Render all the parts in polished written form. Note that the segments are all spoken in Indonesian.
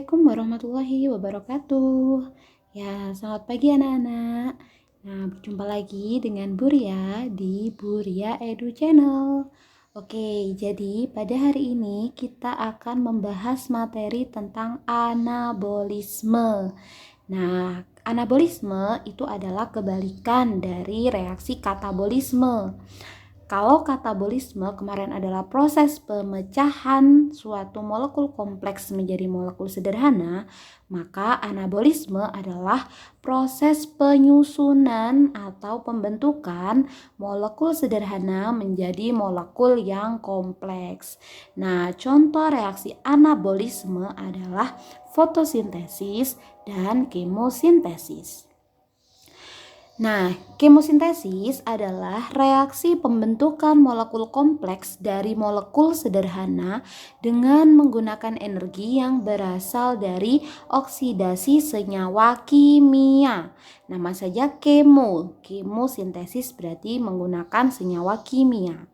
Assalamualaikum warahmatullahi wabarakatuh. Ya, selamat pagi anak-anak. Nah, berjumpa lagi dengan Buria di Buria Edu Channel. Oke, jadi pada hari ini kita akan membahas materi tentang anabolisme. Nah, anabolisme itu adalah kebalikan dari reaksi katabolisme. Kalau katabolisme kemarin adalah proses pemecahan suatu molekul kompleks menjadi molekul sederhana, maka anabolisme adalah proses penyusunan atau pembentukan molekul sederhana menjadi molekul yang kompleks. Nah, contoh reaksi anabolisme adalah fotosintesis dan kemosintesis. Nah, kemosintesis adalah reaksi pembentukan molekul kompleks dari molekul sederhana dengan menggunakan energi yang berasal dari oksidasi senyawa kimia. Nama saja kemosintesis berarti menggunakan senyawa kimia.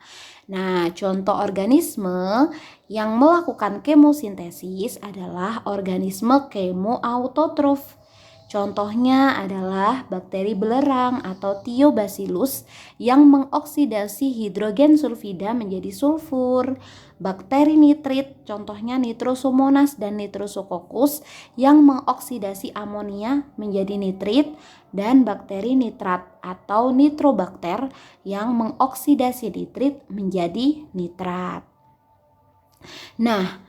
Nah, contoh organisme yang melakukan kemosintesis adalah organisme kemoautotrof. Contohnya adalah bakteri belerang atau Thiobacillus yang mengoksidasi hidrogen sulfida menjadi sulfur. Bakteri nitrit, contohnya Nitrosomonas dan Nitrosococcus yang mengoksidasi amonia menjadi nitrit, dan bakteri nitrat atau Nitrobacter yang mengoksidasi nitrit menjadi nitrat. Nah,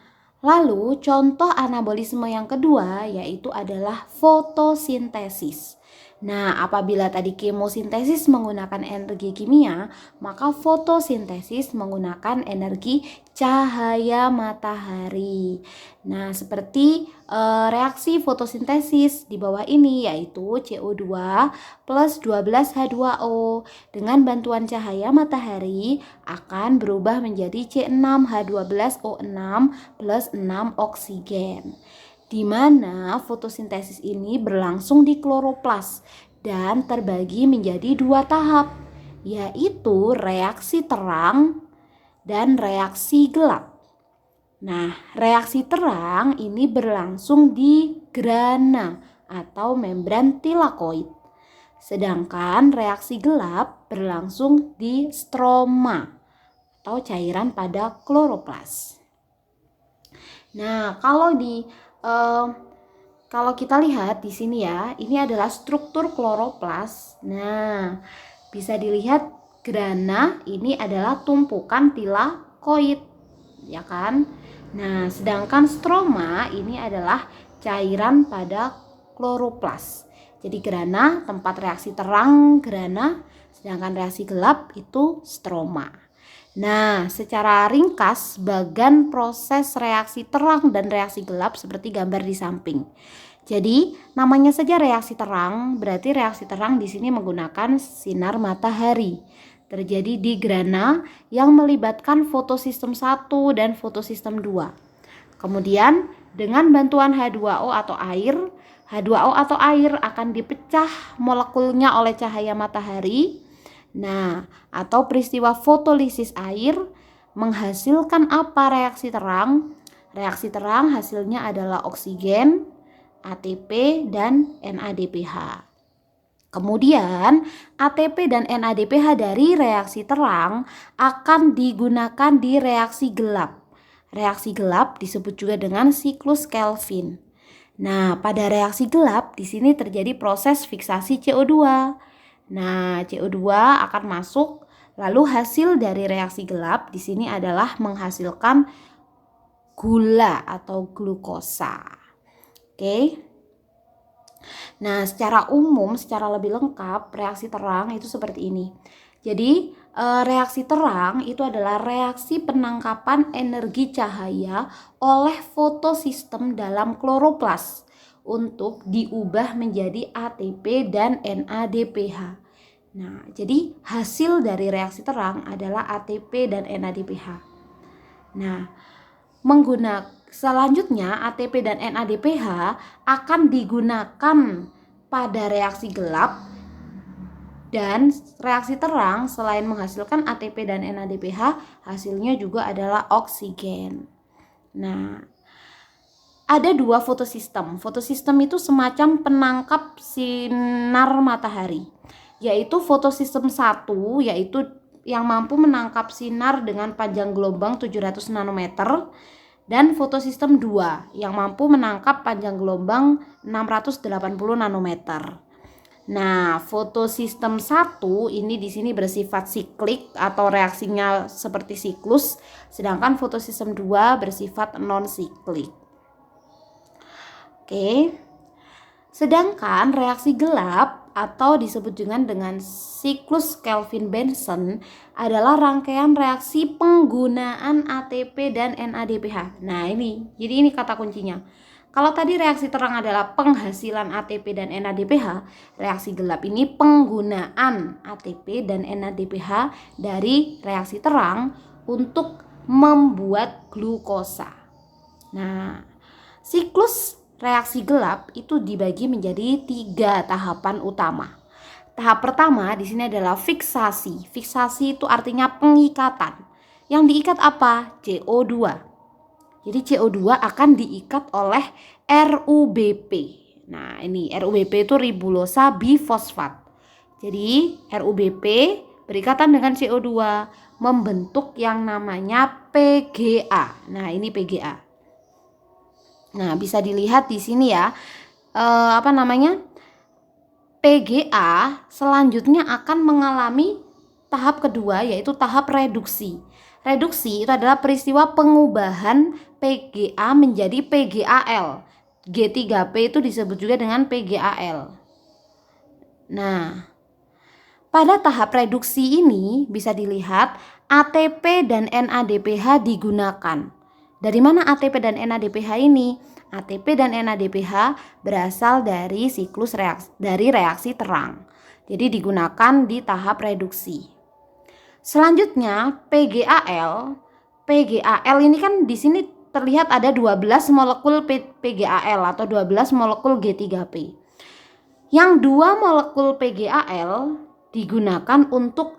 lalu contoh anabolisme yang kedua yaitu adalah fotosintesis. Nah, apabila tadi kemosintesis menggunakan energi kimia, maka fotosintesis menggunakan energi cahaya matahari. Nah, seperti reaksi fotosintesis di bawah ini yaitu CO2 plus 12H2O dengan bantuan cahaya matahari akan berubah menjadi C6H12O6 plus 6 oksigen. Di mana fotosintesis ini berlangsung di kloroplas dan terbagi menjadi dua tahap, yaitu reaksi terang dan reaksi gelap. Nah, reaksi terang ini berlangsung di grana atau membran tilakoid. Sedangkan reaksi gelap berlangsung di stroma atau cairan pada kloroplas. Nah, kalau kita lihat di sini ya, ini adalah struktur kloroplas. Nah, bisa dilihat grana ini adalah tumpukan tilakoid, ya kan? Nah, sedangkan stroma ini adalah cairan pada kloroplas. Jadi grana tempat reaksi terang grana, sedangkan reaksi gelap itu stroma. Nah, secara ringkas bagan proses reaksi terang dan reaksi gelap seperti gambar di samping. Jadi, namanya saja reaksi terang, berarti reaksi terang di sini menggunakan sinar matahari. Terjadi di grana yang melibatkan fotosistem 1 dan fotosistem 2. Kemudian, dengan bantuan H2O atau air, H2O atau air akan dipecah molekulnya oleh cahaya matahari. Nah, atau peristiwa fotolisis air menghasilkan apa reaksi terang? Reaksi terang hasilnya adalah oksigen, ATP, dan NADPH. Kemudian ATP dan NADPH dari reaksi terang akan digunakan di reaksi gelap. Reaksi gelap disebut juga dengan siklus Kelvin. Nah, pada reaksi gelap di sini terjadi proses fiksasi CO2. Nah, CO2 akan masuk, lalu hasil dari reaksi gelap di sini adalah menghasilkan gula atau glukosa. Oke. Nah, secara umum, secara lebih lengkap, reaksi terang itu seperti ini. Jadi, reaksi terang itu adalah reaksi penangkapan energi cahaya oleh fotosistem dalam kloroplas untuk diubah menjadi ATP dan NADPH. Nah, jadi hasil dari reaksi terang adalah ATP dan NADPH. Nah, selanjutnya ATP dan NADPH akan digunakan pada reaksi gelap, dan reaksi terang selain menghasilkan ATP dan NADPH, hasilnya juga adalah oksigen. Nah, ada dua fotosistem. Fotosistem itu semacam penangkap sinar matahari, yaitu fotosistem 1 yaitu yang mampu menangkap sinar dengan panjang gelombang 700 nanometer, dan fotosistem 2 yang mampu menangkap panjang gelombang 680 nanometer. Nah, fotosistem 1 ini di sini bersifat siklik atau reaksinya seperti siklus, sedangkan fotosistem 2 bersifat non siklik. Oke. Sedangkan reaksi gelap atau disebut juga dengan siklus Kelvin-Benson adalah rangkaian reaksi penggunaan ATP dan NADPH. Nah, jadi ini kata kuncinya. Kalau tadi reaksi terang adalah penghasilan ATP dan NADPH, reaksi gelap ini penggunaan ATP dan NADPH dari reaksi terang untuk membuat glukosa. Nah, siklus reaksi gelap itu dibagi menjadi 3 tahapan utama. Tahap pertama di sini adalah fiksasi. Fiksasi itu artinya pengikatan. Yang diikat apa? CO2. Jadi CO2 akan diikat oleh RUBP. Nah, ini RUBP itu ribulosa bifosfat. Jadi RUBP berikatan dengan CO2 membentuk yang namanya PGA. Nah, ini PGA. Nah, bisa dilihat di sini ya, PGA selanjutnya akan mengalami tahap kedua, yaitu tahap reduksi. Reduksi itu adalah peristiwa pengubahan PGA menjadi PGAL. G3P itu disebut juga dengan PGAL. Nah, pada tahap reduksi ini bisa dilihat ATP dan NADPH digunakan. Dari mana ATP dan NADPH ini? ATP dan NADPH berasal dari siklus reaksi terang. Jadi digunakan di tahap reduksi. Selanjutnya PGAL. PGAL ini kan di sini terlihat ada 12 molekul PGAL atau 12 molekul G3P. Yang 2 molekul PGAL digunakan untuk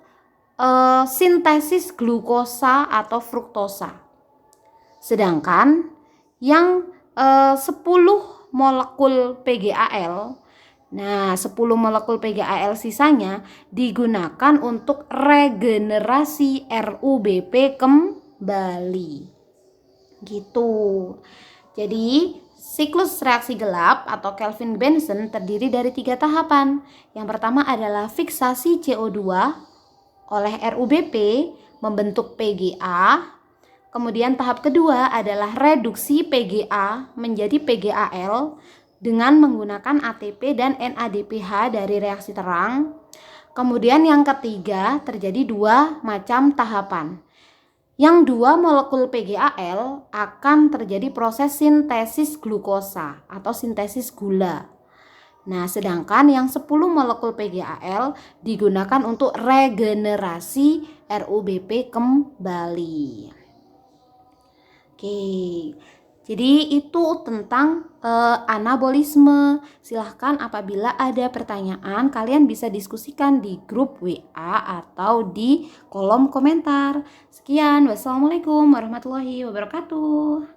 sintesis glukosa atau fruktosa. Sedangkan yang 10 molekul PGAL, nah 10 molekul PGAL sisanya digunakan untuk regenerasi RUBP kembali. Gitu. Jadi siklus reaksi gelap atau Kelvin-Benson terdiri dari 3 tahapan. Yang pertama adalah fiksasi CO2 oleh RUBP membentuk PGA. Kemudian tahap kedua adalah reduksi PGA menjadi PGAL dengan menggunakan ATP dan NADPH dari reaksi terang. Kemudian yang ketiga terjadi 2 macam tahapan. Yang 2 molekul PGAL akan terjadi proses sintesis glukosa atau sintesis gula. Nah, sedangkan yang 10 molekul PGAL digunakan untuk regenerasi RUBP kembali. Oke, jadi itu tentang anabolisme. Silahkan apabila ada pertanyaan, kalian bisa diskusikan di grup WA atau di kolom komentar. Sekian, wassalamualaikum warahmatullahi wabarakatuh.